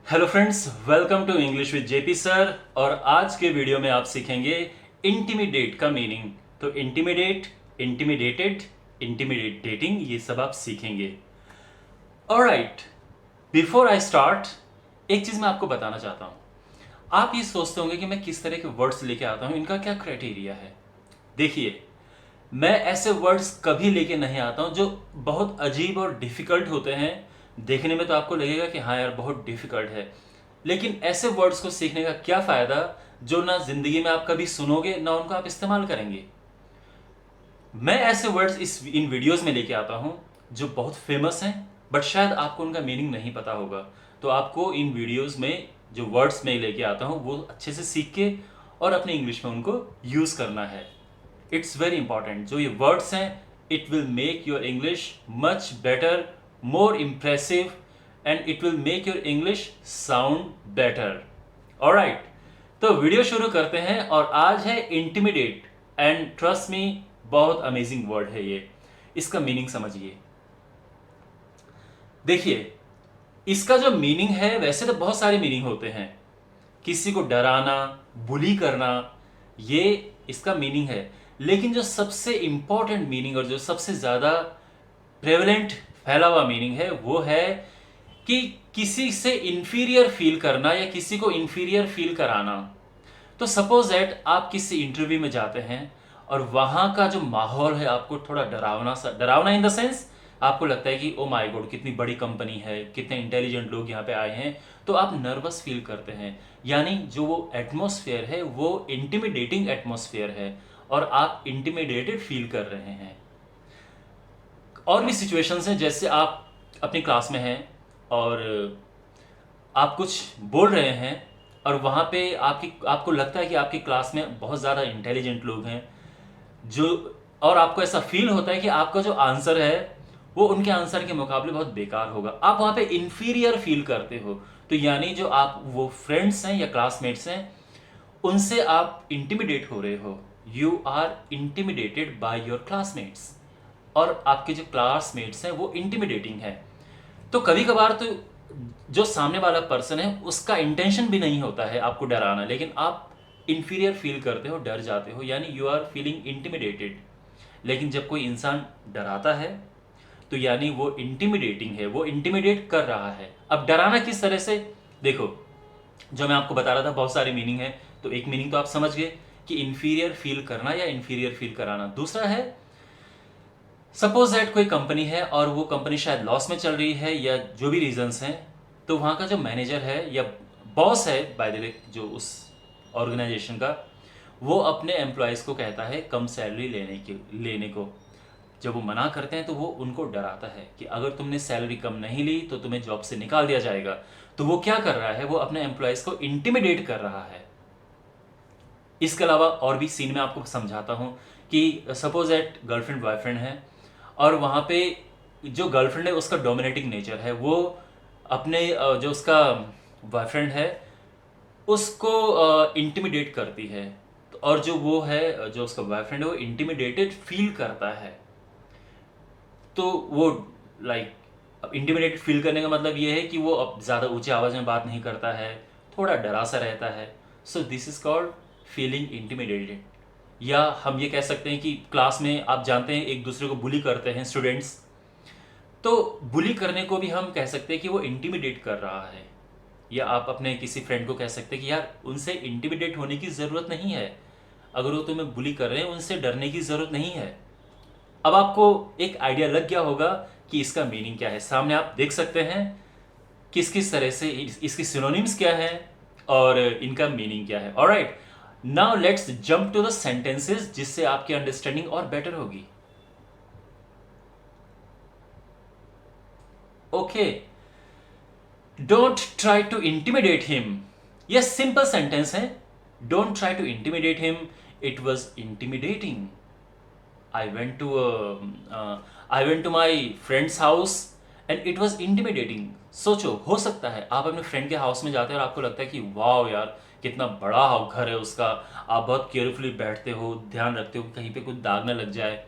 Hello friends, welcome to English with JP sir. और आज के वीडियो में आप सीखेंगे इंटिमिडेट का मीनिंग। तो इंटिमिडेट, इंटिमिडेटेड, इंटिमिडेटिंग, ये सब आप सीखेंगे। ऑलराइट, बिफोर आई स्टार्ट, एक चीज मैं आपको बताना चाहता हूं। आप ये सोचते होंगे कि मैं किस तरह के वर्ड्स लेके आता हूं, इनका क्या क्राइटेरिया है। देखिए, मैं ऐसे वर्ड्स कभी लेके नहीं आता हूं जो बहुत अजीब और डिफिकल्ट होते हैं। देखने में तो आपको लगेगा कि हाँ यार बहुत डिफिकल्ट है, लेकिन ऐसे वर्ड्स को सीखने का क्या फायदा जो ना जिंदगी में आप कभी सुनोगे ना उनको आप इस्तेमाल करेंगे। मैं ऐसे वर्ड्स इन वीडियोस में लेके आता हूं जो बहुत फेमस हैं, बट शायद आपको उनका मीनिंग नहीं पता होगा। तो आपको इन वीडियोस में जो वर्ड्स मैं लेके आता हूं वो अच्छे से सीख के और अपने इंग्लिश में उनको यूज करना है। It's very important. जो ये वर्ड्स हैं, it will make your English much better, more impressive, and it will make your English sound better. Alright, तो वीडियो शुरू करते हैं। और आज है इंटिमिडेट, एंड ट्रस्ट मी, बहुत अमेजिंग वर्ड है ये। इसका मीनिंग समझिए। देखिए, इसका जो मीनिंग है, वैसे तो बहुत सारे मीनिंग होते हैं। किसी को डराना, बुली करना, ये इसका मीनिंग है। लेकिन जो सबसे इंपॉर्टेंट मीनिंग और जो सबसे ज्यादा प्रेवलेंट फैला हुआ मीनिंग है वो है कि किसी से इंफीरियर फील करना या किसी को इंफीरियर फील कराना। तो सपोज दैट आप किसी इंटरव्यू में जाते हैं और वहां का जो माहौल है आपको थोड़ा डरावना सा, डरावना इन द सेंस, आपको लगता है कि ओ माय गॉड कितनी बड़ी कंपनी है, कितने इंटेलिजेंट लोग यहाँ पे आए हैं, तो आप नर्वस फील करते हैं। यानी जो वो एटमॉस्फेयर है वो इंटिमिडेटिंग एटमॉस्फेयर है और आप इंटिमिडेटेड फील कर रहे हैं। और भी सिचुएशंस हैं, जैसे आप अपनी क्लास में हैं और आप कुछ बोल रहे हैं और वहाँ पे आपको लगता है कि आपकी क्लास में बहुत ज़्यादा इंटेलिजेंट लोग हैं जो, और आपको ऐसा फील होता है कि आपका जो आंसर है वो उनके आंसर के मुकाबले बहुत बेकार होगा। आप वहाँ पे इंफीरियर फील करते हो। तो यानी जो आप वो फ्रेंड्स हैं या क्लासमेट्स हैं उनसे आप इंटिमिडेट हो रहे हो। You are intimidated by your classmates, और आपके जो क्लासमेट्स हैं वो इंटिमिडेटिंग है। तो कभी कभार तो जो सामने वाला पर्सन है उसका इंटेंशन भी नहीं होता है आपको डराना, लेकिन आप इंफीरियर फील करते हो, डर जाते हो, यानी यू आर फीलिंग इंटिमिडेटेड। लेकिन जब कोई इंसान डराता है तो यानी वो इंटिमिडेटिंग है, वो इंटिमिडेट कर रहा है। अब डराना किस तरह से, देखो, जो मैं आपको बता रहा था बहुत सारे मीनिंग है। तो एक मीनिंग तो आप समझ गए कि इंफीरियर फील करना या इंफीरियर फील कराना। दूसरा है, सपोज दैट कोई कंपनी है और वो कंपनी शायद लॉस में चल रही है या जो भी रीजंस हैं, तो वहाँ का जो मैनेजर है या बॉस है, बाय द वे, जो उस ऑर्गेनाइजेशन का, वो अपने एम्प्लॉयज़ को कहता है कम सैलरी लेने को। जब वो मना करते हैं तो वो उनको डराता है कि अगर तुमने सैलरी कम नहीं ली तो तुम्हें जॉब से निकाल दिया जाएगा। तो वो क्या कर रहा है, वो अपने एम्प्लॉयज़ को इंटिमिडेट कर रहा है। इसके अलावा और भी सीन में आपको समझाता हूँ कि सपोज एट गर्लफ्रेंड बॉयफ्रेंड है और वहाँ पे जो गर्लफ्रेंड है उसका डोमिनेटिंग नेचर है। वो अपने जो उसका बॉयफ्रेंड है उसको इंटिमिडेट करती है। और जो वो है, जो उसका बॉयफ्रेंड है, वो इंटिमिडेटेड फील करता है। तो वो लाइक, अब इंटिमिडेटेड फील करने का मतलब ये है कि वो अब ज़्यादा ऊंचे आवाज़ में बात नहीं करता है, थोड़ा डरा सा रहता है। So this is called feeling intimidated. या हम ये कह सकते हैं कि क्लास में आप जानते हैं एक दूसरे को बुली करते हैं स्टूडेंट्स, तो बुली करने को भी हम कह सकते हैं कि वो इंटिमिडेट कर रहा है। या आप अपने किसी फ्रेंड को कह सकते हैं कि यार उनसे इंटिमिडेट होने की ज़रूरत नहीं है, अगर वो तुम्हें बुली कर रहे हैं उनसे डरने की ज़रूरत नहीं है। अब आपको एक आइडिया लग गया होगा कि इसका मीनिंग क्या है। सामने आप देख सकते हैं किस किस तरह से इसकी सिनोनिम्स क्या है और इनका मीनिंग क्या है। Alright, now let's jump to the sentences, जिससे आपकी अंडरस्टैंडिंग और बेटर होगी। Okay, don't try to intimidate him. यह सिंपल सेंटेंस है। Don't try to intimidate him, it was intimidating. I went to I went to my friend's house and it was intimidating. सोचो, हो सकता है आप अपने फ्रेंड के हाउस में जाते हैं और आपको लगता है कि वाह यार कितना बड़ा घर है उसका। आप बहुत केयरफुली बैठते हो, ध्यान रखते हो कि कहीं पे कुछ दाग ना लग जाए।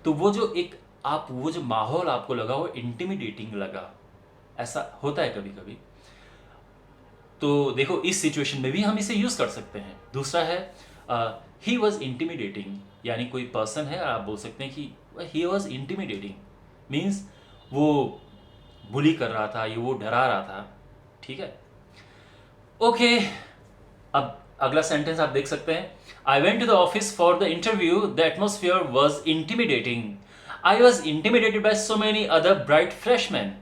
तो वो जो माहौल आपको लगा वो इंटिमिडेटिंग लगा। ऐसा होता है कभी कभी। तो देखो इस सिचुएशन में भी हम इसे यूज कर सकते हैं। दूसरा है ही वॉज इंटिमिडेटिंग, यानी कोई पर्सन है, आप बोल सकते हैं कि ही वॉज इंटिमिडेटिंग, मीन्स वो बुली कर रहा था, ये वो डरा रहा था। ठीक है, ओके। अब अगला सेंटेंस आप देख सकते हैं, I went to the office for the interview, the atmosphere was intimidating, I was intimidated by so many other bright freshman.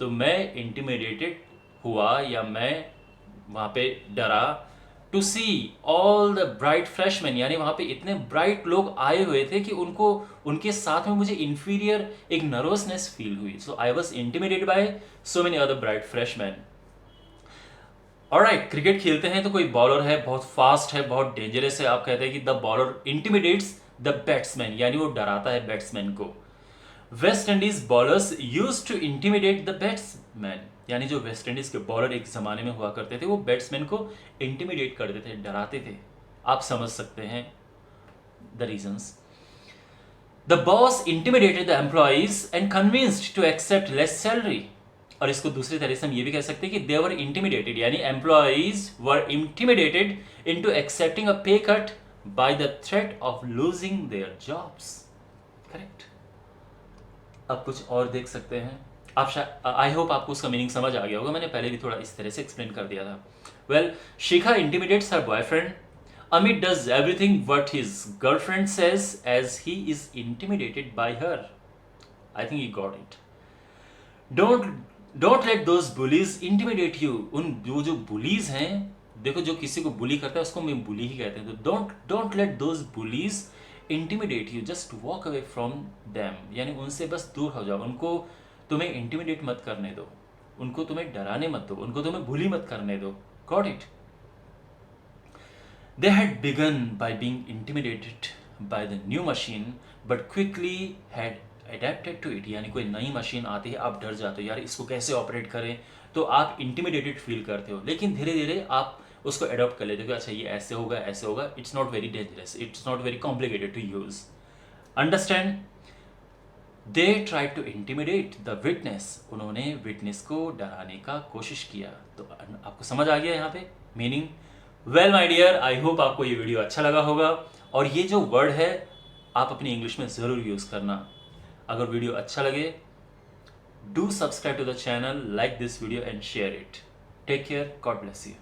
तो मैं इंटिमिडेटेड हुआ या मैं वहां पे डरा to see all the bright freshman, यानी वहां पे इतने ब्राइट लोग आए हुए थे कि उनको उनके साथ में मुझे इंफीरियर एक नर्वसनेस फील हुई। So I was intimidated by so many other bright freshman. Alright, cricket खेलते हैं तो कोई बॉलर है, बहुत फास्ट है, बहुत डेंजरस है, आप कहते हैं कि the bowler intimidates the batsman, यानी वो डराता है बैट्समैन को। West Indies bowlers use to intimidate the batsman, यानी जो वेस्ट इंडीज के बॉलर एक जमाने में हुआ करते थे वो बैट्समैन को इंटिमिडेट करते थे, डराते थे। आप समझ सकते हैं the reasons. The boss intimidated the employees and convinced to accept less salary, और इसको दूसरी तरह से हम ये भी कह सकते हैं कि दे वर इंटिमिडेटेड, यानी employees were intimidated into accepting a pay cut by the threat of losing their jobs. Correct. अब कुछ और देख सकते हैं आप, आई होप आपको उसका मीनिंग समझ आ गया होगा, मैंने पहले भी थोड़ा इस तरह से एक्सप्लेन कर दिया था। Well, Shikha intimidates her boyfriend, Amit does everything what his girlfriend says as he is intimidated by her. I think you got it. Don't let those bullies intimidate you, उन जो बुलीज हैं, देखो जो किसी को बुली करता है उसको हम बुली ही कहते हैं, तो don't let those bullies intimidate you, just walk away from them, यानी उनसे बस दूर हो जाओ, उनको तुम्हें इंटिमिडेट मत करने दो, उनको तुम्हें डराने मत दो, उनको तुम्हें बुली मत करने दो। Got it. They had begun by being intimidated by the new machine, but quickly had adapted to it, यानी कोई नई मशीन आती है आप डर जाते हो, यार इसको कैसे ऑपरेट करें, तो आप इंटिमिडेटेड फील करते हो, लेकिन धीरे धीरे आप उसको अडॉप्ट कर लेते हो कि अच्छा ये ऐसे होगा ऐसे होगा, it's not very dangerous, it's not very complicated to use. Understand. They try to intimidate the witness, उन्होंने विटनेस को डराने का कोशिश किया। तो आपको समझ आ गया यहाँ पे meaning. Well my dear, I hope आपको ये वीडियो अच्छा लगा होगा, और ये जो वर्ड है आप अपनी इंग्लिश में ज़रूर यूज़ करना। अगर वीडियो अच्छा लगे, do subscribe to the channel, like this video and share it. Take care, God bless you.